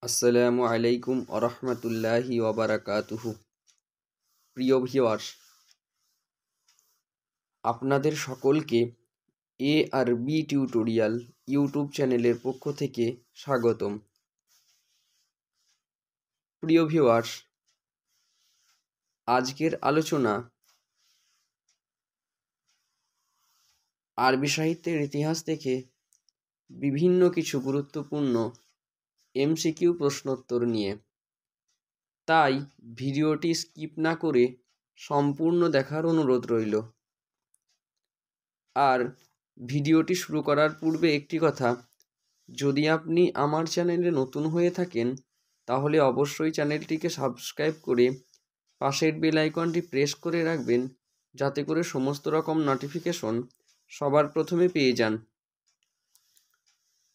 আসসালামু আলাইকুম আরহামতুল্লাহি ওয়াবারাকাতুহু। প্রিয় ভিউয়ার্স, আপনাদের সকলকে এ আর বি টিউটোরিয়াল ইউটিউব চ্যানেলের পক্ষ থেকে স্বাগতম। প্রিয় ভিউয়ার্স, আজকের আলোচনা আরবি সাহিত্যের ইতিহাস থেকে বিভিন্ন কিছু গুরুত্বপূর্ণ এমসিকিউ প্রশ্নোত্তর নিয়ে। তাই ভিডিওটি স্কিপ না করে সম্পূর্ণ দেখার অনুরোধ রইল। আর ভিডিওটি শুরু করার পূর্বে একটি কথা, যদি আপনি আমার চ্যানেলে নতুন হয়ে থাকেন তাহলে অবশ্যই চ্যানেলটিকে সাবস্ক্রাইব করে পাশের বেল আইকনটি প্রেস করে রাখবেন, যাতে করে সমস্ত রকম নোটিফিকেশন সবার প্রথমে পেয়ে যান।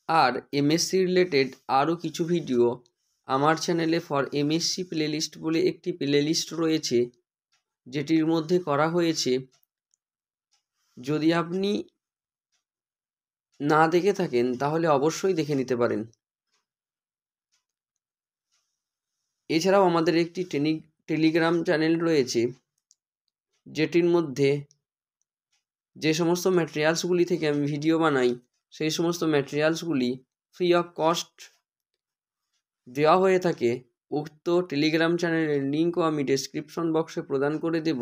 আর এমএসসি রিলেটেড আরও কিছু ভিডিও আমার চ্যানেলে ফর এমএসসি প্লেলিস্ট বলে একটি প্লেলিস্ট রয়েছে, যেটির মধ্যে করা হয়েছে। যদি আপনি না দেখে থাকেন তাহলে অবশ্যই দেখে নিতে পারেন। এছাড়াও আমাদের একটি টেলিগ্রাম চ্যানেল রয়েছে, যেটির মধ্যে যে সমস্ত ম্যাটেরিয়ালসগুলি থেকে আমি ভিডিও বানাই সেই সমস্ত ম্যাটেরিয়ালসগুলি ফ্রি অফ কস্ট দেওয়া হয়ে থাকে। উক্ত টেলিগ্রাম চ্যানেলের লিঙ্কও আমি ডেসক্রিপশন বক্সে প্রদান করে দেব,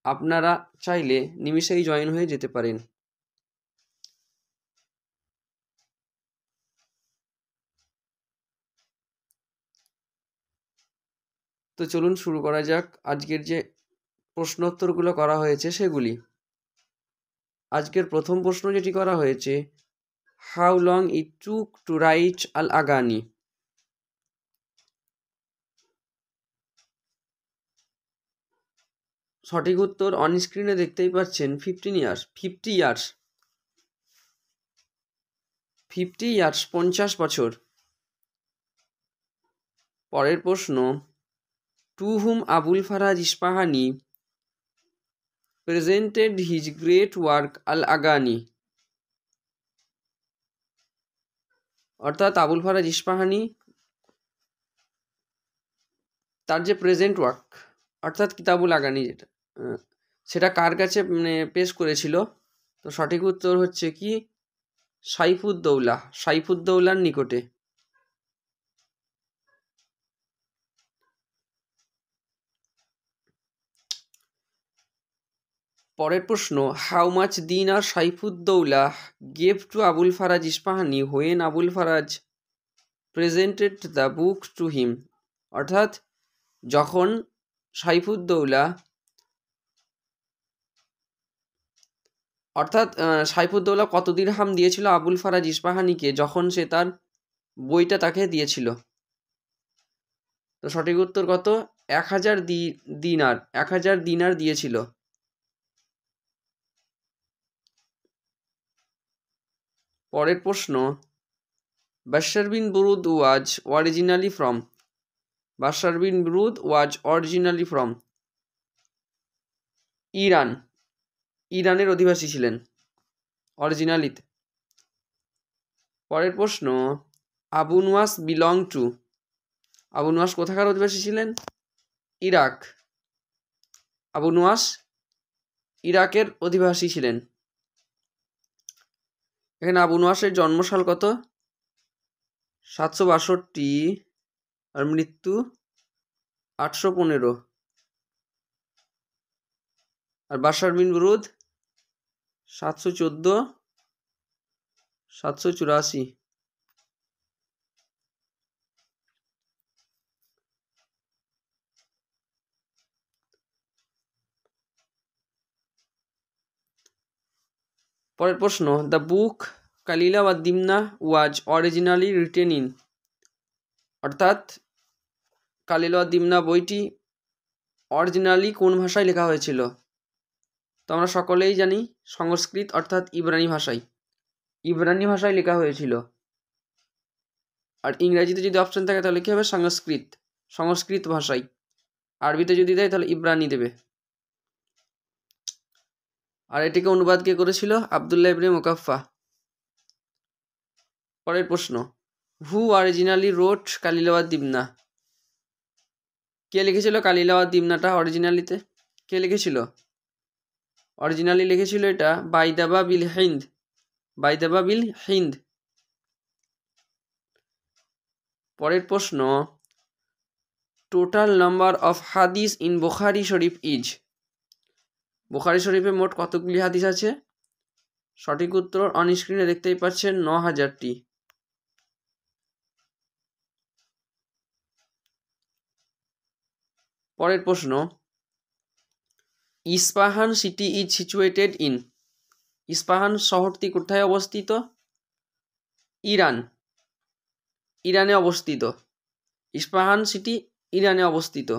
আপনারা চাইলে নিমিষেই জয়েন হয়ে যেতে পারেন। তো চলুন শুরু করা যাক আজকের যে প্রশ্নোত্তরগুলো করা হয়েছে সেগুলি। আজকের প্রথম প্রশ্ন যেটি করা হয়েছে, how long it took to write Al Aghani. সঠিক উত্তর অন স্ক্রিনে দেখতেই পাচ্ছেন, 50 ইয়ার্স। 50 বছর। পরের প্রশ্ন, to whom Abul Faraj Isfahani presented his great work Al Aghani. অর্থাৎ আবুল ফারাজ ইস্পাহানি তার যে প্রেজেন্ট ওয়ার্ক অর্থাৎ কিতাবুল আগানি সেটা কার কাছে পেশ করেছিল? তো সঠিক উত্তর হচ্ছে কি, সাইফুদ্দৌলার নিকটে। পরের প্রশ্ন, how much dinar Saifuddaula gave to Abul Faraj Isfahani when Abul Faraj presented the book to him. অর্থাৎ যখন সাইফুদ্দৌলা কত দিরহাম দিয়েছিল আবুল ফারাজ ইস্পাহানিকে যখন সে তার বইটা তাকে দিয়েছিল? তো সঠিক উত্তর কত? 1000 দিনার। 1000 দিনার দিয়েছিল। পরের প্রশ্ন, বাশার বিন বুরুদ ওয়াজ অরিজিনালি ফ্রম ইরানের অধিবাসী ছিলেন অরিজিনালিতে। পরের প্রশ্ন, আবু নুয়াস কোথাকার অধিবাসী ছিলেন? ইরাক। আবু নুয়াস ইরাকের অধিবাসী ছিলেন। এখানে আবু নুয়াসের জন্মসাল কত? 762 আর মৃত্যু 815। আর বাশার বিন বুরুদ 714 784। পরের প্রশ্ন, দ্য বুক কালিলা ওয়া দিমনা ওয়াজ অরিজিনালি রিটেন ইন। অর্থাৎ কালিলা ওয়া দিমনা বইটি অরিজিনালি কোন ভাষায় লেখা হয়েছিল? তো আমরা সকলেই জানি সংস্কৃত অর্থাৎ ইব্রানি ভাষায় লেখা হয়েছিল। আর ইংরেজিতে যদি অপশন থাকে তাহলে কি হবে? সংস্কৃত ভাষায়। আরবিতে যদি দেয় তাহলে ইব্রানি দেবে। আর এটিকে অনুবাদ কে করেছিল? আবদুল্লাহ ইবনে মুকাফফা। পরের প্রশ্ন, হু অরিজিনালি রোট কালিলাওয়াত দিমনা? কে লিখেছিল কালিলাওয়াত দিমনাটা অরিজিনালিতে? কে লিখেছিল? অরিজিনালি লিখেছিল এটা বাইদাবা বিল হিন্দ। বাইদাবা বিল হিন্দ। পরের প্রশ্ন, টোটাল নাম্বার অফ হাদিস in Bukhari Sharif is? Bukhari শরীফে মোট কতগুলি হাদিস আছে? সঠিক উত্তর অন স্ক্রিনে দেখতেই পাচ্ছেন 9000টি। পরের প্রশ্ন, Isfahan city is situated in? Isfahan শহরটি কোথায় অবস্থিত? ইরান। ইরানে অবস্থিত। ইস্পাহান সিটি ইরানে অবস্থিত।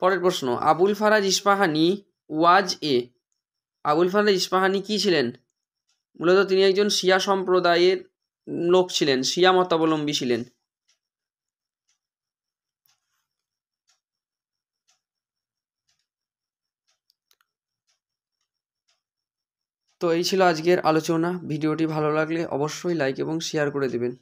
পরের প্রশ্ন, আবুল ফারাজ ইস্পাহানি ওয়াজ এ? আবুল ফারাজ ইস্পাহানি কি ছিলেন? মূলত তিনি একজন শিয়া সম্প্রদায়ের লোক ছিলেন, শিয়া মতাবলম্বী ছিলেন। তো এই ছিল আজকের আলোচনা। ভিডিওটি ভালো লাগলে অবশ্যই লাইক এবং শেয়ার করে দেবেন।